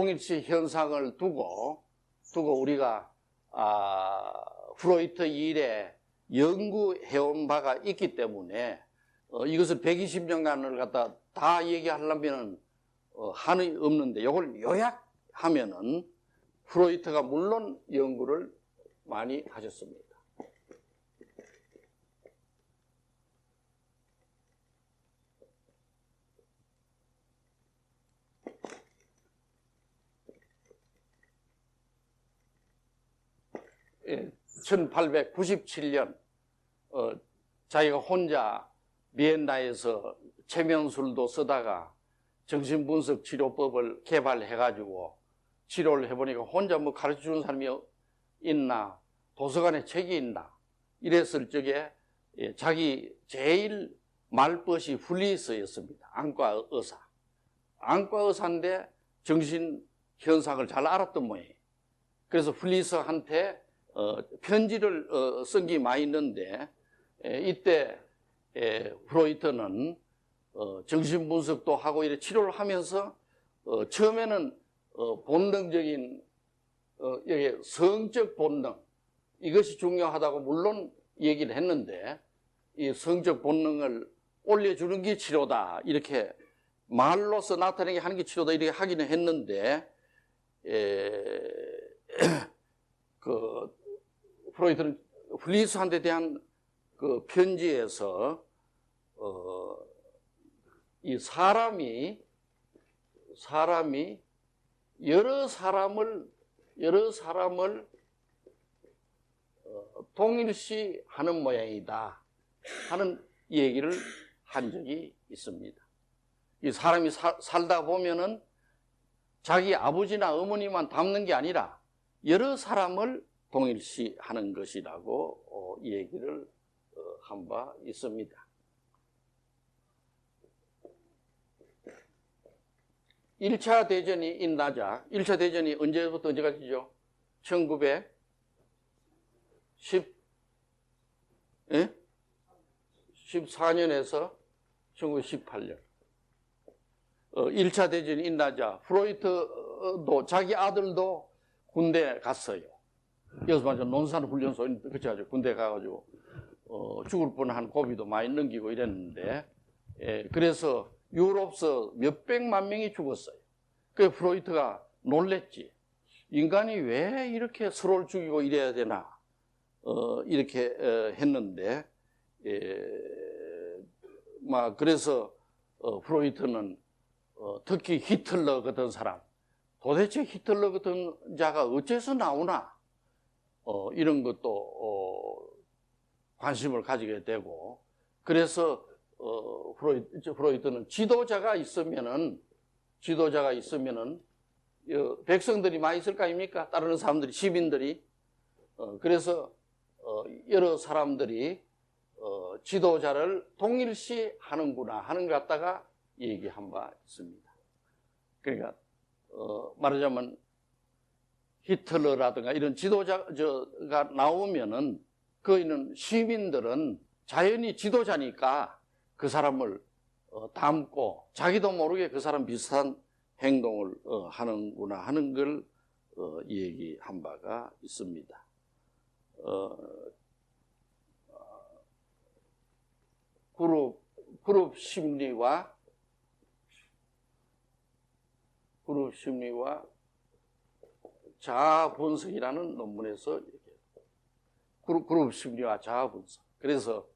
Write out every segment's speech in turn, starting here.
동일시 현상을 두고 우리가 프로이트 일에 연구해온 바가 있기 때문에 이것을 120년간을 갖다 다 얘기하려면은 한이 없는데 이걸 요약하면은 프로이트가 물론 연구를 많이 하셨습니다. 예, 1897년 자기가 혼자 비엔나에서 최면술도 쓰다가 정신분석 치료법을 개발해가지고 치료를 해보니까 혼자 뭐 가르쳐주는 사람이 있나, 도서관에 책이 있나 이랬을 적에 자기 제일 말벗이 훌리스였습니다. 안과 의사. 안과 의사인데 정신현상을 잘 알았던 모양이에요. 그래서 훌리스한테 편지를 쓴 게 많이 있는데 이때 프로이트는 정신분석도 하고 이렇게 치료를 하면서 처음에는 본능적인 여기 성적 본능 이것이 중요하다고 물론 얘기를 했는데 이 성적 본능을 올려주는 게 치료다 이렇게 말로서 나타내게 하는 게 치료다 이렇게 하기는 했는데 그 프로이트는 훌리스한테 대한 그 편지에서 이 사람이 여러 사람을 동일시하는 모양이다 하는 얘기를 한 적이 있습니다. 이 사람이 살다 보면은 자기 아버지나 어머니만 닮는 게 아니라 여러 사람을 동일시하는 것이라고 얘기를 한 바 있습니다. (1차) 대전이 일어나자 1차 대전이 언제부터 언제까지죠? 1914년에서 1918년 1차 대전이 일어나자 프로이트도 자기 아들도 군대 갔어요. 여기서 말하자 논산훈련소 그쵸 군대 가가지고 죽을 뻔한 고비도 많이 넘기고 이랬는데 그래서 유럽서 몇백만 명이 죽었어요. 그래서 프로이트가 놀랬지. 인간이 왜 이렇게 서로를 죽이고 이래야 되나 이렇게 했는데 그래서 프로이트는 특히 히틀러 같은 사람 도대체 히틀러 같은 자가 어째서 나오나 이런 것도 관심을 가지게 되고 그래서 프로이트는 지도자가 있으면은 백성들이 많이 있을 거 아닙니까? 따르는 사람들이 시민들이 그래서 여러 사람들이 지도자를 동일시하는구나 하는 것 갖다가 얘기한 바 있습니다. 그러니까 말하자면 히틀러라든가 이런 지도자가 나오면은 거기는 시민들은 자연히 지도자니까 그 사람을 닮고 자기도 모르게 그 사람 비슷한 행동을 하는구나 하는 걸 얘기한 바가 있습니다. 그룹 심리와 자아 분석이라는 논문에서 얘기해요. 그룹 심리와 자아 분석. 그래서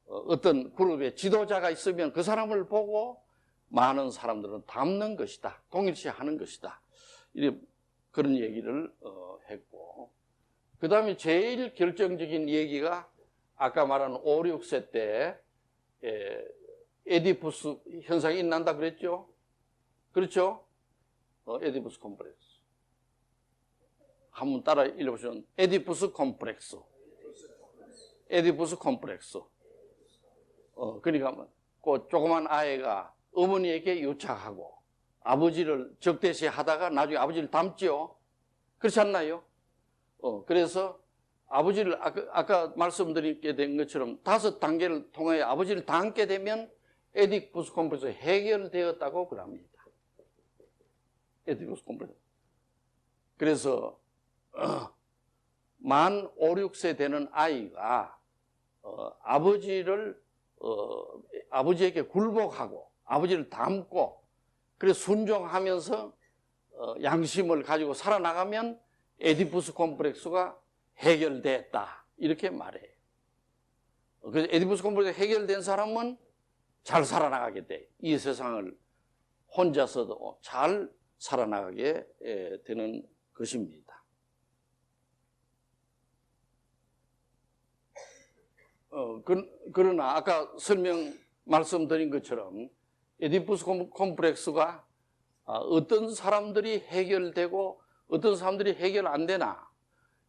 어떤 그룹에 지도자가 있으면 그 사람을 보고 많은 사람들은 닮는 것이다. 동일시하는 것이다. 그런 얘기를 했고 그 다음에 제일 결정적인 얘기가 아까 말한 5, 6세 때 에디푸스 현상이 일어난다 그랬죠? 그렇죠? 에디푸스 콤플렉스. 한번 따라 읽어보시면 에디푸스 콤플렉스. 에디푸스 콤플렉스. 그러니까 그 조그만 아이가 어머니에게 유착하고 아버지를 적대시하다가 나중에 아버지를 닮지요. 그렇지 않나요? 그래서 아버지를 아까 말씀드리게 된 것처럼 5단계를 통해 아버지를 닮게 되면 에디푸스 콤플렉스 해결되었다고 그럽니다. 에디푸스 콤플렉스. 그래서 만 5, 6세 되는 아이가 아버지에게 굴복하고 아버지를 닮고 그래서 순종하면서 양심을 가지고 살아나가면 에디푸스 콤플렉스가 해결됐다 이렇게 말해요. 그래서 에디푸스 콤플렉스가 해결된 사람은 잘 살아나가게 돼. 이 세상을 혼자서도 잘 살아나가게 되는 것입니다. 그러나 아까 말씀드린 것처럼 에디푸스 콤플렉스가 어떤 사람들이 해결되고 어떤 사람들이 해결 안 되나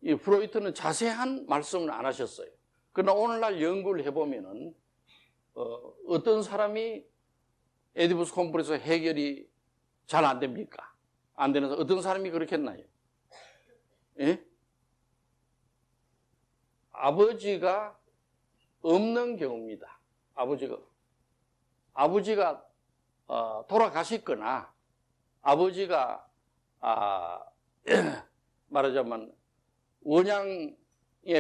이 프로이트는 자세한 말씀을 안 하셨어요. 그러나 오늘날 연구를 해보면은 어떤 사람이 에디푸스 콤플렉스 해결이 잘 안 됩니까? 안 되는 어떤 사람이 그렇겠나요? 예? 아버지가 없는 경우입니다. 아버지가 돌아가셨거나 아버지가 말하자면 원양에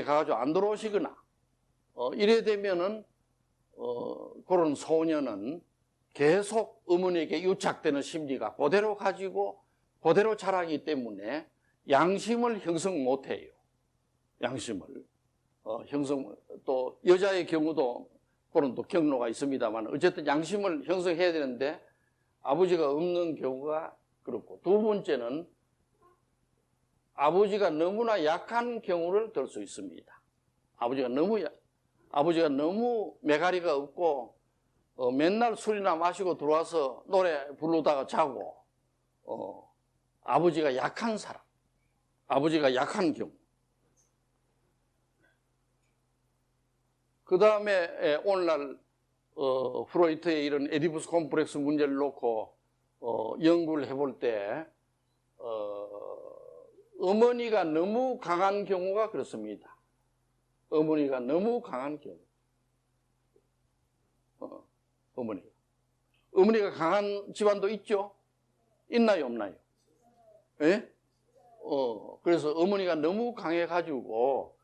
가가지고 안 돌아오시거나 이래 되면은 그런 소년은 계속 어머니에게 유착되는 심리가 그대로 가지고 그대로 자라기 때문에 양심을 형성 못해요. 양심을 형성 또 여자의 경우도 그런 또 경로가 있습니다만 어쨌든 양심을 형성해야 되는데 아버지가 없는 경우가 그렇고 두 번째는 아버지가 너무나 약한 경우를 들 수 있습니다. 아버지가 너무 매가리가 없고 맨날 술이나 마시고 들어와서 노래 부르다가 자고 아버지가 약한 사람, 아버지가 약한 경우. 그 다음에 오늘날 프로이트의 이런 에디푸스 콤플렉스 문제를 놓고 연구를 해볼 때 어머니가 너무 강한 경우가 그렇습니다. 어머니가 너무 강한 경우. 어머니가 강한 집안도 있죠? 있나요, 없나요? 예? 그래서 어머니가 너무 강해가지고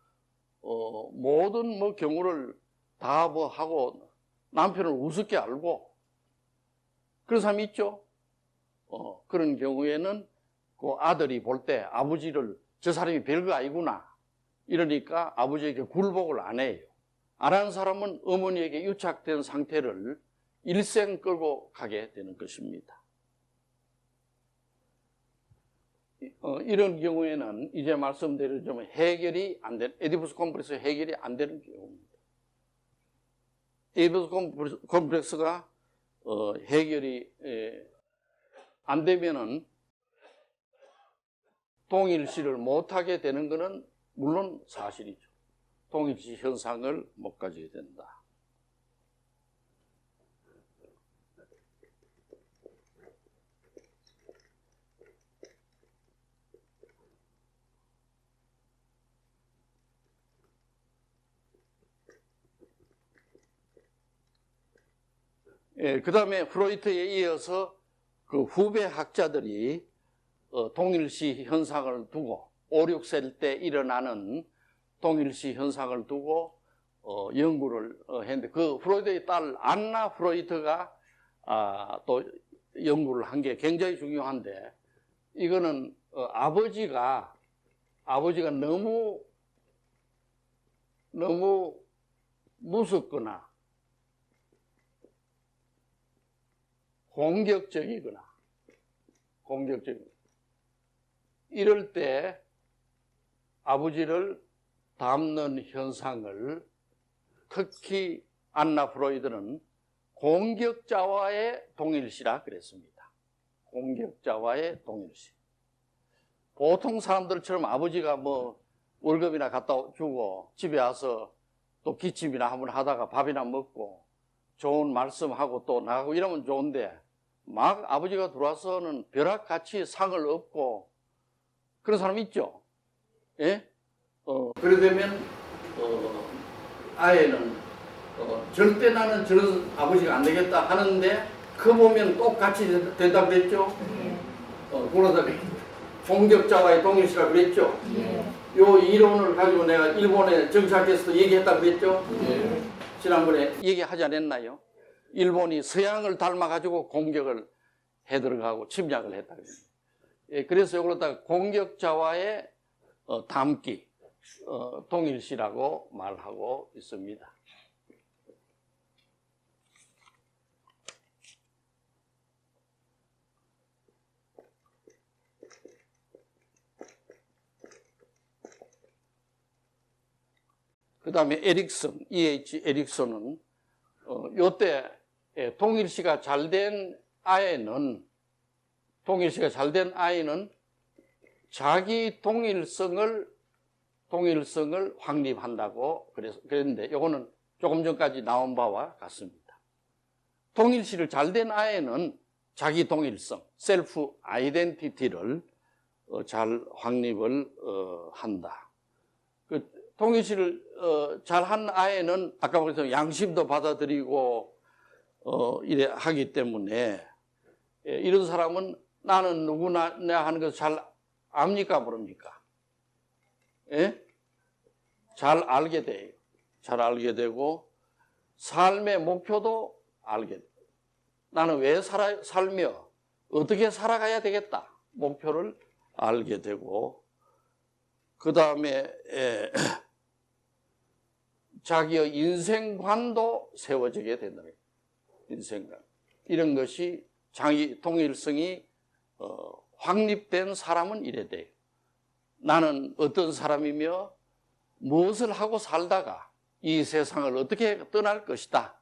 모든 경우를 다 하고 남편을 우습게 알고 그런 사람이 있죠? 그런 경우에는 그 아들이 볼 때 아버지를 저 사람이 별거 아니구나 이러니까 아버지에게 굴복을 안 해요. 안 하는 사람은 어머니에게 유착된 상태를 일생 끌고 가게 되는 것입니다. 이런 경우에는 이제 말씀드린 좀 해결이 안 되는 에디푸스 콤플렉스 해결이 안 되는 경우입니다. 에디푸스 콤플렉스가 해결이 안 되면은 동일시를 못하게 되는 것은 물론 사실이죠. 동일시 현상을 못 가지게 된다. 그 다음에 프로이트에 이어서 그 후배 학자들이 동일시 현상을 두고 5, 6세 때 일어나는 동일시 현상을 두고 연구를 했는데 그 프로이트의 딸 안나 프로이트가 또 연구를 한 게 굉장히 중요한데 이거는 아버지가 너무 무섭거나 공격적이거나 이럴 때 아버지를 닮는 현상을 특히 안나 프로이드는 공격자와의 동일시라 그랬습니다. 공격자와의 동일시. 보통 사람들처럼 아버지가 월급이나 갖다 주고 집에 와서 또 기침이나 한번 하다가 밥이나 먹고 좋은 말씀하고 또 나가고 이러면 좋은데 막 아버지가 들어와서는 벼락같이 상을 얻고 그런 사람 있죠? 예? 그래 되면 아이는 절대 나는 저런 아버지가 안 되겠다 하는데 그 보면 똑같이 된다 그랬죠? 그러다가 공격자와의 동일시라 그랬죠. 예. 요 이론을 가지고 내가 일본에 정착해서도 얘기했다 그랬죠. 예. 지난번에 얘기하지 않았나요? 일본이 서양을 닮아가지고 공격을 해 들어가고 침략을 했다 그랬어요. 예, 그래서 이걸로다가 공격자와의 닮기, 동일시라고 말하고 있습니다. 그 다음에 에릭슨, E.H. 에릭슨은 요때 동일시가 잘 된 아이는 자기 동일성을 확립한다고 그랬는데 요거는 조금 전까지 나온 바와 같습니다. 동일시를 잘 된 아이는 자기 동일성, 셀프 아이덴티티를 잘 확립을 한다. 그 동일시를 잘한 아이는 아까 말했던 양심도 받아들이고 이래 하기 때문에 이런 사람은 나는 누구나 하는 것을 잘 압니까 모릅니까? 예? 잘 알게 돼요. 잘 알게 되고 삶의 목표도 알게 돼요. 나는 왜 살며 어떻게 살아가야 되겠다. 목표를 알게 되고 그 다음에 자기의 인생관도 세워지게 된다. 인생관. 이런 것이 자기 동일성이 확립된 사람은 이래 돼요. 나는 어떤 사람이며 무엇을 하고 살다가 이 세상을 어떻게 떠날 것이다.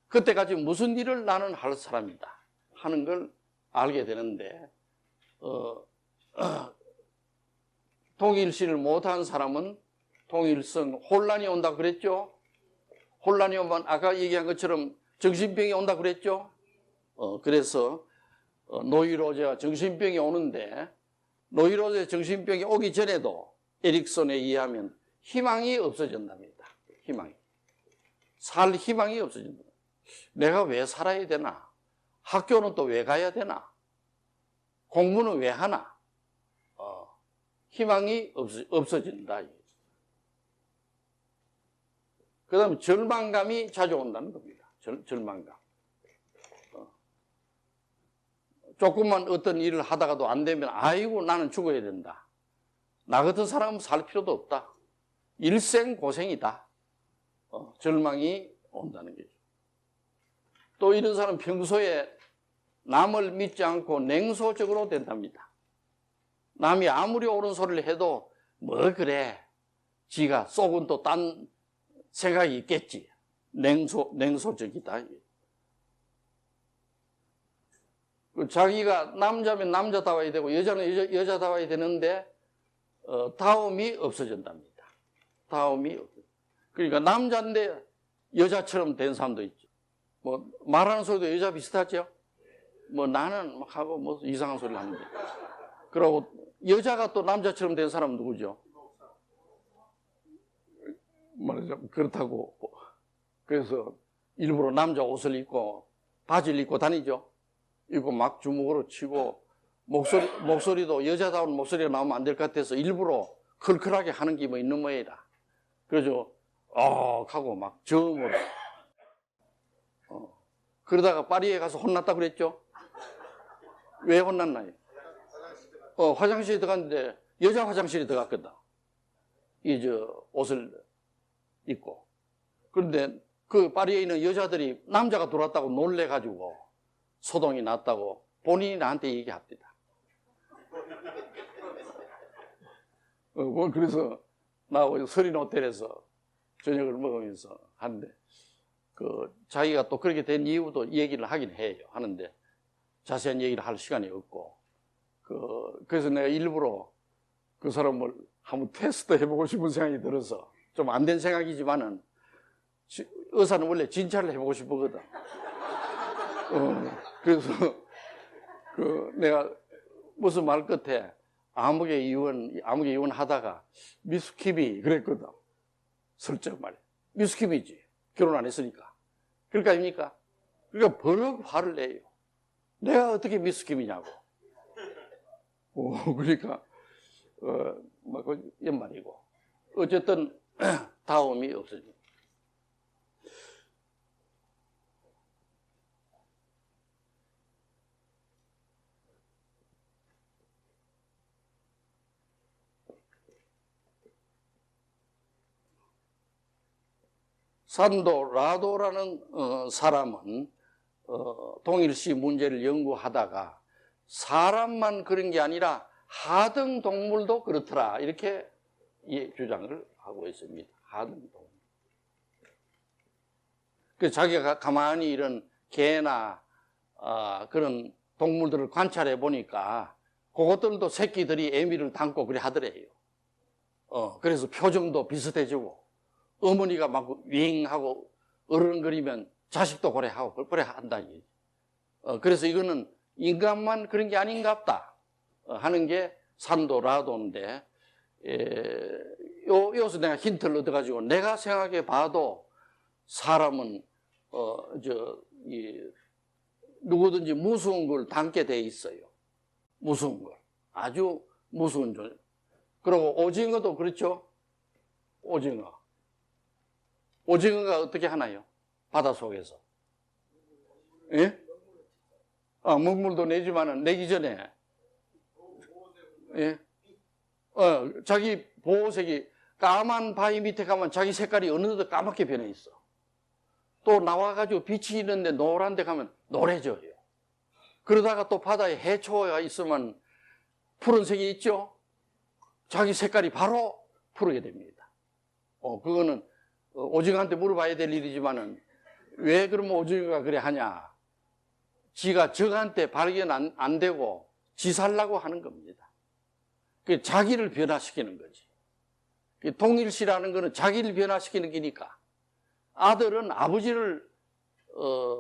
그때까지 무슨 일을 나는 할 사람이다 하는 걸 알게 되는데 동일시를 못한 사람은 동일성 혼란이 온다 그랬죠. 혼란이 오면 아까 얘기한 것처럼 정신병이 온다 그랬죠. 그래서 노이로제와 정신병이 오는데 노이로제 정신병이 오기 전에도 에릭슨에 의하면 희망이 없어진답니다. 살 희망이 없어진다. 내가 왜 살아야 되나? 학교는 또 왜 가야 되나? 공부는 왜 하나? 희망이 없어진다. 그 다음에 절망감이 자주 온다는 겁니다. 절망감. 조금만 어떤 일을 하다가도 안 되면 아이고 나는 죽어야 된다. 나 같은 사람은 살 필요도 없다. 일생 고생이다. 절망이 온다는 거죠. 또 이런 사람은 평소에 남을 믿지 않고 냉소적으로 된답니다. 남이 아무리 옳은 소리를 해도 뭐 그래. 지가 속은 또 딴 생각이 있겠지. 냉소적이다. 자기가 남자면 남자다워야 되고 여자는 여자다워야 되는데 다움이 없어진답니다. 그러니까 남자인데 여자처럼 된 사람도 있죠. 뭐 말하는 소리도 여자 비슷하죠. 뭐 나는 막 하고 뭐 이상한 소리를 하는데. 그리고 여자가 또 남자처럼 된 사람은 누구죠? 말하자면 그렇다고 그래서 일부러 남자 옷을 입고 바지를 입고 다니죠. 입고 막 주먹으로 치고 목소리도 여자다운 목소리가 나오면 안 될 것 같아서 일부러 클클하게 하는 게 뭐 있는 모양이라. 그래서 하고 막 저음으로 그러다가 파리에 가서 혼났다 그랬죠. 왜 혼났나요? 화장실에 들어갔는데 여자 화장실에 들어갔거든. 옷을 입고. 그런데 그 파리에 있는 여자들이 남자가 들어왔다고 놀래가지고 소동이 났다고 본인이 나한테 얘기합니다. 그래서 나하고 서린 호텔에서 저녁을 먹으면서 하는데 자기가 또 그렇게 된 이유도 얘기를 하긴 해요. 하는데 자세한 얘기를 할 시간이 없고 그래서 내가 일부러 그 사람을 한번 테스트 해보고 싶은 생각이 들어서 좀 안 된 생각이지만은 의사는 원래 진찰을 해보고 싶거든. 그래서 내가 무슨 말 끝에 암흑의 이혼 하다가 미스키비 그랬거든. 슬쩍 말이야. 미스키비지. 결혼 안 했으니까. 그러니까 아닙니까? 그러니까 버럭 화를 내요. 내가 어떻게 미스키비냐고. 그러니까 그 연말이고 어쨌든 다음이 없어지고. 산도 라도라는 사람은 동일시 문제를 연구하다가 사람만 그런 게 아니라 하등 동물도 그렇더라 이렇게 주장을 하고 있습니다. 하등 동물. 그래서 자기가 가만히 이런 개나 그런 동물들을 관찰해 보니까 그것들도 새끼들이 애미를 담고 그래 하더래요. 그래서 표정도 비슷해지고 어머니가 막 윙하고 어른거리면 자식도 그래 하고 그래 한다. 그래서 이거는 인간만 그런 게 아닌갑다 하는 게 산도 라도인데 여기서 내가 힌트를 얻어가지고 내가 생각해 봐도 사람은 누구든지 무서운 걸 담게 돼 있어요. 무서운 걸. 아주 무서운 존재. 그리고 오징어도 그렇죠. 오징어가 어떻게 하나요? 바닷속에서. 예? 먹물도 내지만은 내기 전에. 예? 자기 보호색이 까만 바위 밑에 가면 자기 색깔이 어느덧 까맣게 변해 있어. 또 나와가지고 빛이 있는데 노란 데 가면 노래져요. 그러다가 또 바다에 해초가 있으면 푸른색이 있죠? 자기 색깔이 바로 푸르게 됩니다. 그거는 오징어한테 물어봐야 될 일이지만은 왜 그러면 오징어가 그래 하냐? 지가 적한테 발견 안 되고 지 살라고 하는 겁니다. 그 자기를 변화시키는 거지. 동일시라는 거는 자기를 변화시키는 기니까 아들은 아버지를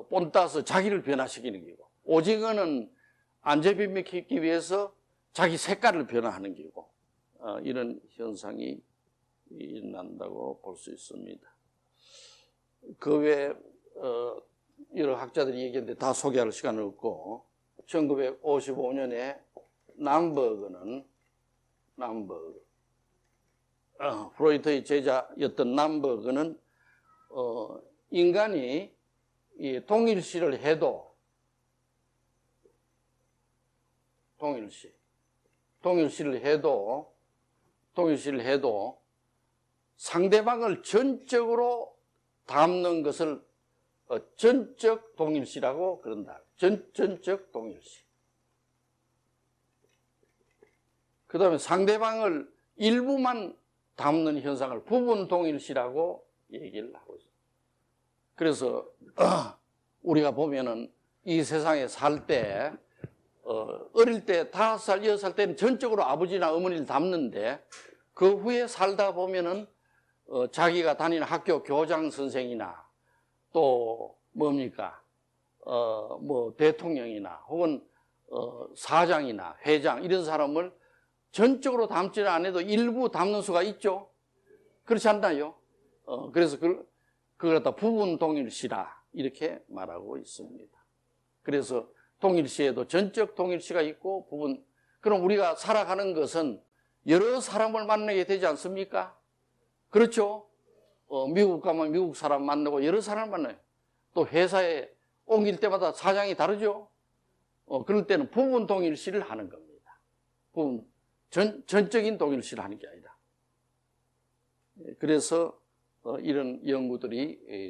본따서 자기를 변화시키는 기고 오징어는 안 잡히기 위해서 자기 색깔을 변화하는 기고 이런 현상이 일어난다고 볼 수 있습니다. 그 외에 여러 학자들이 얘기했는데 다 소개할 시간은 없고 1955년에 프로이트의 제자였던 남버그는 인간이 이 동일시를 해도 동일시를 해도 상대방을 전적으로 담는 것을 전적 동일시라고 그런다. 전적 동일시. 그 다음에 상대방을 일부만 담는 현상을 부분 동일시라고 얘기를 하고 있습니다. 그래서 우리가 보면은 이 세상에 살 때 어릴 때 5살, 6살 때는 전적으로 아버지나 어머니를 담는데 그 후에 살다 보면은 자기가 다니는 학교 교장 선생이나 또 뭡니까 뭐 대통령이나 혹은 사장이나 회장 이런 사람을 전적으로 담지는 않아도 일부 담는 수가 있죠. 그렇지 않나요? 그래서 그걸 갖다 부분 동일시라 이렇게 말하고 있습니다. 그래서 동일시에도 전적 동일시가 있고 부분. 그럼 우리가 살아가는 것은 여러 사람을 만나게 되지 않습니까? 그렇죠? 미국 가면 미국 사람 만나고 여러 사람을 만나요. 또 회사에 옮길 때마다 사장이 다르죠? 그럴 때는 부분 동일시를 하는 겁니다. 전적인 동일시를 하는 게 아니라. 그래서 이런 연구들이